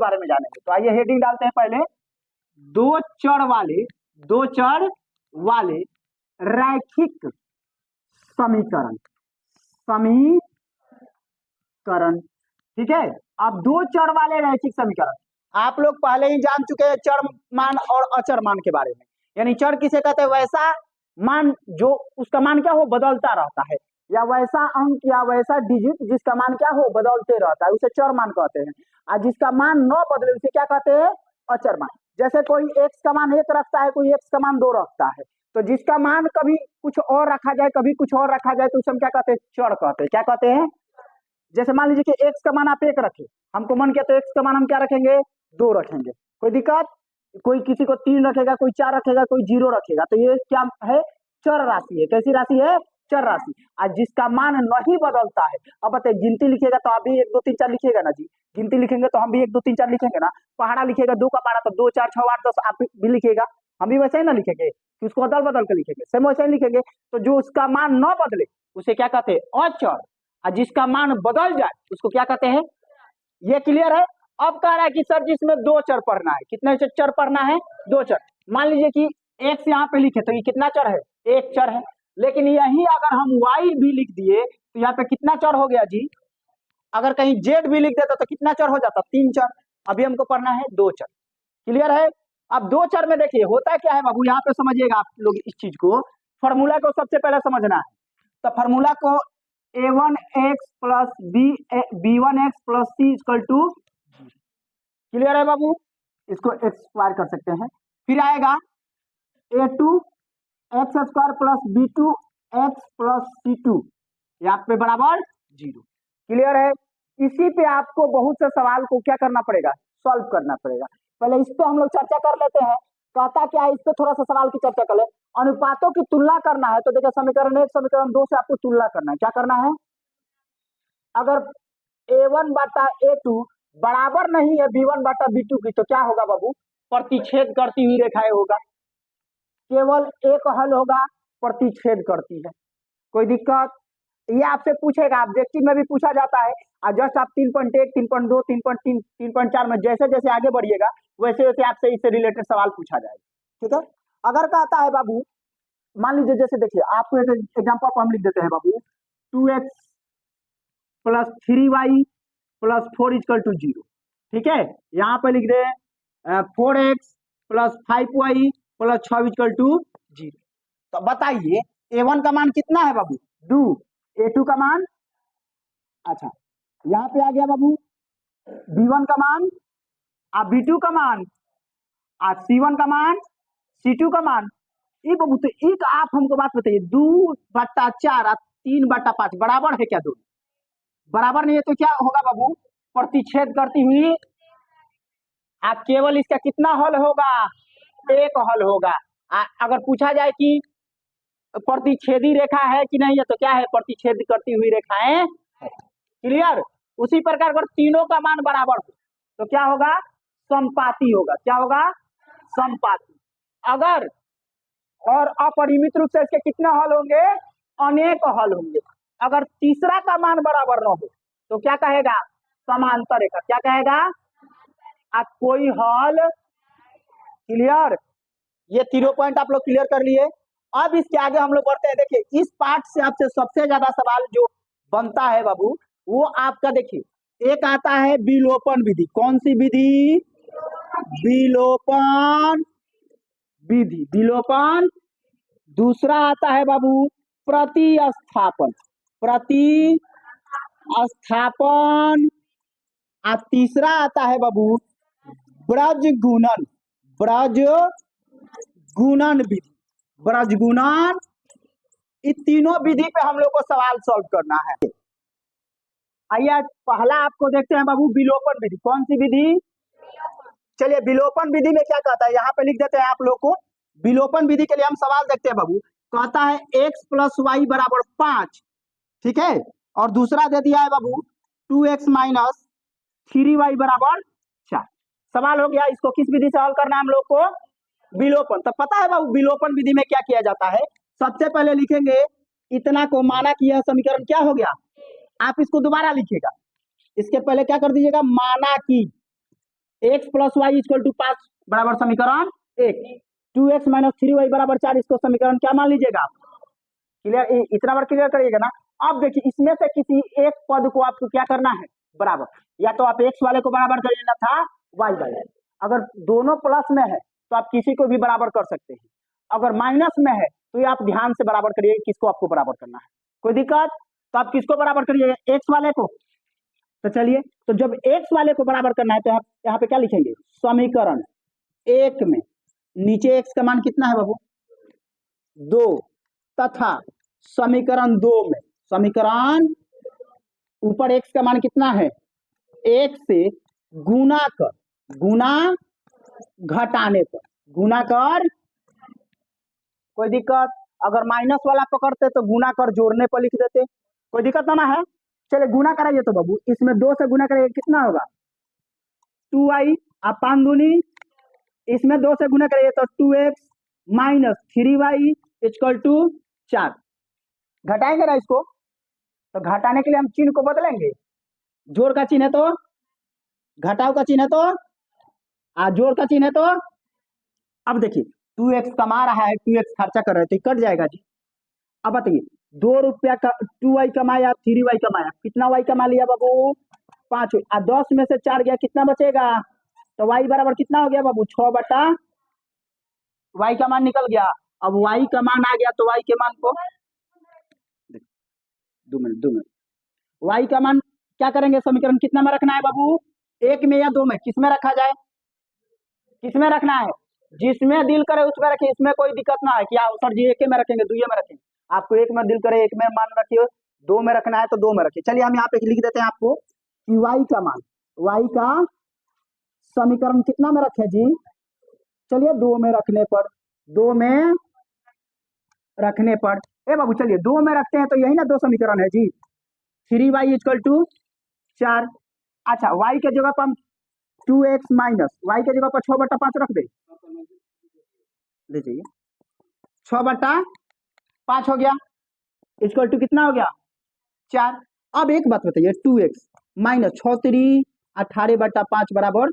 बारे में जानेंगे। तो आइए हेडिंग डालते हैं पहले, दो चर वाले रैखिक समीकरण। ठीक है, अब दो चर वाले रैखिक समीकरण आप लोग पहले ही जान चुके हैं चर मान और अचर मान के बारे में। यानी चर किसे कहते हैं, वैसा मान जो उसका मान क्या हो बदलता रहता है, या वैसा अंक या वैसा डिजिट जिसका मान क्या हो बदलते रहता है, उसे चर मान कहते हैं। और जिसका मान न बदले उसे क्या कहते हैं, अचर मान। जैसे कोई x का मान 1 रखता है, कोई x का मान 2 रखता है, तो जिसका मान कभी कुछ और रखा जाए कभी कुछ और रखा जाए तो उसे हम क्या कहते हैं, चर कहते हैं। क्या कहते हैं, जैसे मान लीजिए कि x का मान आप 1 रखे, हमको मन किया तो x का मान हम क्या रखेंगे, 2 रखेंगे, कोई दिक्कत। कोई किसी को 3 रखेगा, कोई 4 रखेगा, कोई 0 रखेगा, तो ये क्या है, चर राशि है। कैसी राशि है, चर राशि। और जिसका मान नहीं बदलता है, अब बताइए गिनती लिखेगा तो आप भी 1 2 3 4 लिखिएगा ना जी, गिनती लिखेंगे तो हम भी 1 2 3 4 लिखेंगे ना। पहाड़ा लिखेगा 2 का पहाड़ा तो 2 4 6 8 10 आप भी लिखेगा, हम भी वैसे ही ना लिखेंगे कि उसको अदल बदल के लिखेंगे, सेम वैसे ही लिखेंगे। तो जो उसका मान न बदले उसे क्या कहते हैं, अचर। और जिसका मान बदल जाए उसको क्या कहते हैं, ये क्लियर है। अब कह रहा है कि सर जिसमें 2 चर पढ़ना है, कितने चर पढ़ना है, 2 चर। मान लीजिए कि x यहाँ पे लिखे तो ये कितना चर है, 1 चर है। लेकिन यही अगर हम y भी लिख दिए तो यहाँ पे कितना चर हो गया जी, अगर कहीं z भी लिख देता तो कितना चर हो जाता, 3 चर। अभी हमको पढ़ना है 2 चर, क्लियर है। अब 2 चर में देखिए होता क्या है बाबू, यहाँ पे समझिएगा आप लोग इस चीज को, फॉर्मूला को सबसे पहले समझना है। तो फॉर्मूला को a1x plus b1x plus c equal to, क्लियर है बाबू, इसको एक्सप्लायर कर सकते हैं। फिर आएगा a2 x square plus b2 x plus c2, यहाँ पे बराबर 0, क्लियर है। इसी पे आपको बहुत से सवाल को क्या करना पड़ेगा, सॉल्व करना पड़ेगा। पहले इस पे हम लोग चर्चा कर लेते हैं, कहता क्या है, इस पे थोड़ा सा सवाल की चर्चा कर ले। अनुपातों की तुलना करना है तो देखिए समीकरण 1 समीकरण 2 से आपको तुलना करना है। क्या करना है, अगर a1 बटा a2 बराबर नहीं है b1 बटा b2 की तो क्या होगा बाबू, प्रतिच्छेद करती हुई रेखाएं होगा। केवल एक हल होगा, प्रतिच्छेद करती है, कोई दिक्कत। ये आपसे पूछेगा, ऑब्जेक्टिव में भी पूछा जाता है। और जस्ट आप 3.1 3.2 3.3 3.4 में जैसे जैसे आगे बढ़िएगा वैसे वैसे आपसे इससे रिलेटेड सवाल पूछा जाएगा, ठीक है। अगर कहता है बाबू, मान लीजिए जैसे देखिए आपको एक एग्जाम्पल हम लिख देते हैं बाबू, 2x plus 3y plus 4 equal to 0, ठीक है। यहाँ पे लिख दे 4x plus 5y plus 6 equal to 0। तो बताइए a1 का मान कितना है बाबू, 2, a2 का मान, अच्छा यहाँ पे आ गया बाबू b1 का मान, और b2 का मान, और c1 का मान, c2 का मान। ये बाबू तो एक आप हमको बात बताइए, 2/4 और 3/5 बराबर है क्या, दो बराबर नहीं है तो क्या होगा बाबू, प्रतिच्छेद करती हुई। आप केवल इसका कितना हल होगा, एक हल होगा। अगर पूछा जाए कि प्रतिच्छेदी रेखा है कि नहीं है तो क्या है, प्रतिच्छेद करती हुई रेखाएं, क्लियर। उसी प्रकार अगर तीनों का मान बराबर हो तो क्या होगा, समपाती होगा। क्या होगा, समपाती। अगर और अपरिमित रूप से इसके कितने हल होंगे, अनेक हल होंगे। अगर तीसरा का मान बराबर न हो तो क्या कहेगा, समांतर रेखा। क्या कहेगा, आप कोई हल, क्लियर। ये तीनों पॉइंट आप लोग क्लियर कर लिए। अब इसके आगे हम लोग बढ़ते हैं। देखिए इस पार्ट से आपसे सबसे ज्यादा सवाल जो बनता है बाबू वो आपका, देखिए एक आता है विलोपन विधि। कौन सी विधि, विलोपन विधि, विलोपन। दूसरा आता है बाबू प्रतिस्थापन, प्रतिस्थापन। और तीसरा आता है बाबू ब्रज गुणन, ब्रज गुणन विधि, ब्रज गुणन। इन तीनों विधि पे हम लोग को सवाल सॉल्व करना है। आइए पहला आपको देखते हैं बाबू, विलोपन विधि। कौन सी विधि, चलिए विलोपन विधि में क्या कहता है यहाँ पे लिख देते हैं आप लोग को। विलोपन विधि के लिए हम सवाल देखते हैं बाबू, कहता है x प्लस वाई बराबर 5, ठीक है। और दूसरा दे दिया है बाबू 2x माइनस 3y बराबर 4। सवाल हो गया, इसको किस विधि से हल करना है हम लोग को, विलोपन। तो पता है बाबू विलोपन विधि में क्या किया जाता है, सबसे पहले लिखेंगे इतना को, माना कि यह समीकरण क्या हो गया, आप इसको दोबारा लिखिएगा। इसके पहले क्या कर दीजिएगा, माना कि, x plus y equal to 5 बराबर समीकरण 1, 2x माइनस 3y बराबर 4, इसको समीकरण क्या मान लीजिएगा आप? क्लियर, इतना बार क्लियर करिएगा ना। अब देखिए इसमें से किसी एक पद को आपको क्या करना है, बराबर, या तो आप एक्स वाले को बराबर कर लेना था वाई वाले, अगर दोनों प्लस में है तो आप किसी को भी बराबर कर सकते हैं, अगर माइनस में है तो ये आप ध्यान से बराबर करिए किसको आपको बराबर करना है। कोई दिक्कत? तो आप किसको बराबर करिएगा, एक्स वाले को। तो चलिए, तो जब एक्स वाले को बराबर करना है तो आप यहाँ पे क्या लिखेंगे, समीकरण 1 में नीचे एक्स का मान कितना है बाबू, 2, तथा समीकरण 2 में समीकरण ऊपर एक्स का मान कितना है, 1 से गुना कर, गुना घटाने पर, गुना कर। कोई दिक्कत? अगर माइनस वाला पकड़ते तो गुना कर जोड़ने पर लिख देते, कोई दिक्कत ना है। चलिए गुना कराइए तो बाबू, इसमें 2 से गुना करिए कितना होगा, 2y, आप 5 दूनी, इसमें 2 से गुना करिए तो 2x minus 3y equal to 4। घटाएंगे ना इसको, तो घटाने के लिए हम चिन्ह को बदलेंगे, जोड़ का चिन्ह है तो घटाव का चिन्ह है तो जोड़ का चिन्ह है तो। अब देखिए 2x कमा रहा है, 2x खर्चा कर रहे थे, कट जाएगा जी। अब बताइए 2 रुपया का 2y कमाया, 3y कमाया, कितना y कमा लिया बाबू, 5। 10 में से 4 गया, कितना बचेगा, तो y बराबर कितना हो गया बाबू, 6 बटा y का मान निकल गया। अब y का मान आ गया तो y के मान को 2 मिनट y का मान क्या करेंगे, समीकरण कितना में रखना है बाबू, 1 में या 2 में, किस में रखा जाए, किस में रखना है, जिसमें दिल करे उसमें रखिए, इसमें कोई दिक्कत ना है कि आप सर जी 1 में रखेंगे 2 में रखेंगे, आपको 1 में दिल करे 1 में मान रखिए, 2 में रखना है तो 2 में रखिए। चलिए हम यहाँ पे लिख देते हैं आपको कि y का मान, y का समीकरण कितना में रखे जी, चलिए 2 में रखने पर, 2 में रखने पर, ए बाबू चलिए 2 में रखते हैं तो यही ना 2 समीकरण है जी, 3y इक्वल टू 4। अच्छा y के जगह पर हम 2x माइनस y के जगह पर 6 बटा 5 रख दे, लीजिए 6 बटा 5 हो गया, इक्वल टू कितना हो गया, 4। अब एक बात बताइए, 2x माइनस 6 3 18 बटा 5 बराबर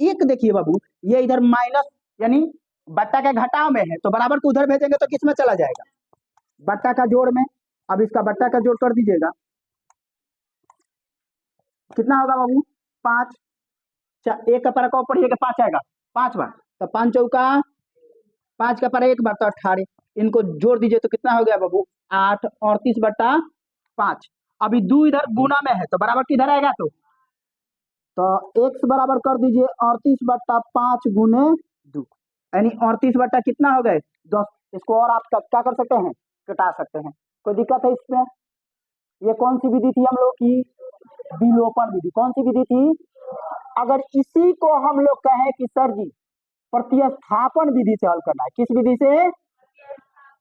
1। देखिए बाबू ये इधर माइनस यानी बट्टा के घटाव में है, तो बराबर को उधर भेजेंगे तो किस में चला जाएगा, बट्टा का जोड़ में। अब इसका बट्टा का जोड़ कर दीजिएगा, कितना होगा बाबू, 5। 1 का पर पढ़िएगा 5 आएगा 5 बार, तो 5 चौका 5 का पर 1 बार तो 18, इनको जोड़ दीजिए तो कितना हो गया बाबू, 8 38 बटा 5। अभी 2 इधर गुना में है तो बराबर किधर आएगा, तो x बराबर कर दीजिए 38 बट्टा 5 गुने 2, यानी 38 बट्टा कितना हो गए 10। इसको और आप क्या कर सकते हैं, घटा सकते हैं, कोई दिक्कत है इसमें। ये कौन सी विधि थी हम लोग की, विलोपन विधि। कौन सी विधि थी, अगर इसी को हम लोग कहें कि सर जी प्रतिस्थापन विधि से हल करना है, किस विधि से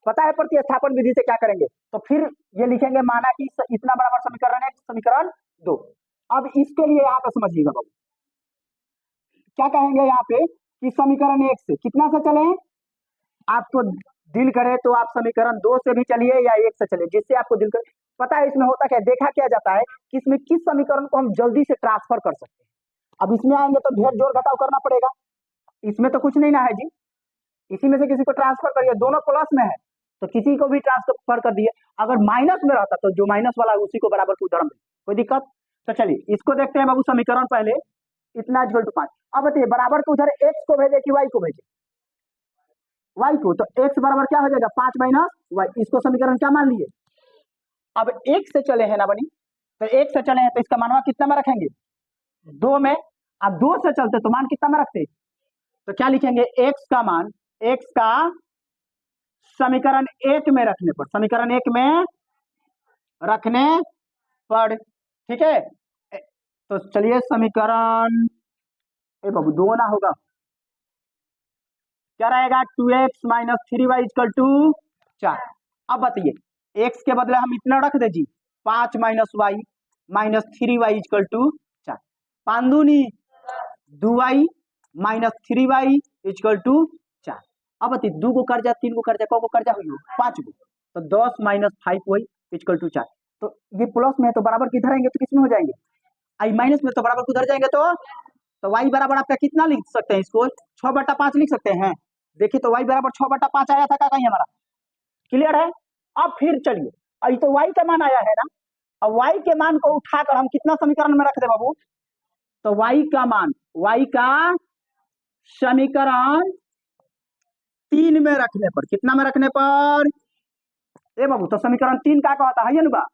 पता है, प्रतिस्थापन विधि से क्या करेंगे, तो फिर ये लिखेंगे माना कि इतना बराबर समीकरण 1 समीकरण 2। अब इसके लिए यहाँ पे समझिएगा बाबू क्या कहेंगे यहाँ पे कि समीकरण 1 से कितना से चले, आपको दिल करे तो आप समीकरण 2 से भी चलिए या 1 से चलिए, जिससे आपको दिल करे। पता है इसमें होता क्या, देखा क्या जाता है कि इसमें किस समीकरण को हम जल्दी से ट्रांसफर कर सकते हैं। अब इसमें आएंगे तो ढेर जोड़ घटाव करना पड़ेगा, इसमें तो कुछ नहीं ना है जी, इसी में से किसी को ट्रांसफर करिए, दोनों प्लस में है तो किसी को भी ट्रांसफर कर दिए। अगर माइनस में रहता तो जो माइनस वाला है उसी को बराबर को उधर में, कोई दिक्कत। तो चलिए इसको देखते हैं बाबू, समीकरण पहले इतना इक्वल टू 5। अब बताइए बराबर को उधर x को भेजे कि y को भेजे, y को, तो x बराबर क्या हो जाएगा 5 माइनस y, इसको समीकरण क्या मान लिए। अब 1 से चले हैं ना बनी, तो 1 से चले हैं तो इसका मानवा कितना में रखेंगे 2 में, अब 2 से चलते तो मान कितना में रखते, तो क्या लिखेंगे x का मान, x का समीकरण 1 में रखने पर, समीकरण 1 में रखने पर, ठीक है। तो चलिए समीकरण बाबू 2 ना होगा, क्या रहेगा 2x minus 3y equal to 4। अब बताइए x के बदले हम इतना रख दे जी, 5 minus y minus 3y equal to 4, 5 दूनी 2y minus 3y equal to 4। अब बताइए 2 को कर जा, 3 को कर जा, को कर जा हुई 5 को, तो 10 माइनस 5y इक्वल टू 4। तो ये प्लस में है तो बराबर किधर आएंगे तो किसमें हो जाएंगे, आई माइनस में तो बराबर किधर जाएंगे तो तो y बराबर आपका कितना लिख सकते हैं इसको, 6/5 लिख सकते हैं। देखिए तो y बराबर 6/5 आया था का कहीं हमारा, क्लियर है। अब फिर चलिए, अभी तो y का मान आया है ना, अब y के मान को उठाकर हम कितना समीकरण में रख दे बाबू, तो y का मान, y का समीकरण 3 में रखने पर, कितना में रखने पर ए बाबू, तो समीकरण 3 का होता है ना बा,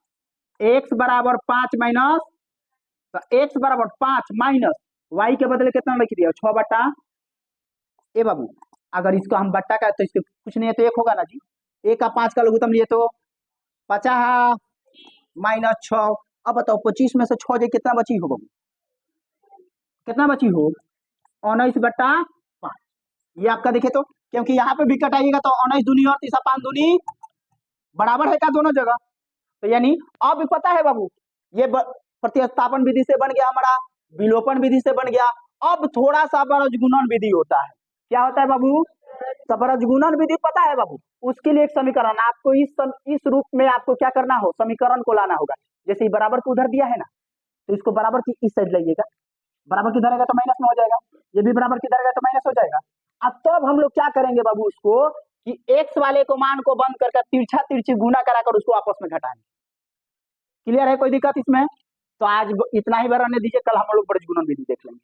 x बराबर 5 माइनस, तो x बराबर 5 माइनस y के बदले कितना लिख दिया 6 बटा, ए बाबू अगर इसको हम बट्टा का तो इसके कुछ नहीं है तो 1 होगा ना जी, 1 का 5 का लघुत्तम लिए तो 50 माइनस 6, अब बताओ 25 में से 6 जे कितना बची हो बाबू, कितना बची हो 19/5, ये आपका देखे तो, क्योंकि यहाँ पे भी कटाइएगा तो 19 दूनी और 3 5 दूनी बराबर है का दोनों जगह, तो यानी अब पता है बाबू, ये प्रतिस्थापन विधि से बन गया हमारा, विलोपन विधि से बन गया। अब थोड़ा सा बरजगुणन विधि होता है, क्या होता है बाबू, तो बरजगुणन विधि पता है बाबू, उसके लिए एक समीकरण आपको इस रूप में आपको क्या करना हो, समीकरण को लाना होगा। जैसे बराबर को उधर दिया है ना, तो इसको बराबर की इस साइड लाइएगा, बराबर किधर रहेगा तो माइनस में हो जाएगा, ये भी बराबर किधर रहेगा तो माइनस हो जाएगा। अब तब हम लोग क्या करेंगे बाबू, उसको कि एक्स वाले को मान को बंद करके तिरछा तिरछी गुना कराकर उसको आपस में घटाएंगे। क्लियर है, कोई दिक्कत इसमें? तो आज इतना ही रहने दीजिए, कल हम लोग बरजगुणन विधि देख लेंगे।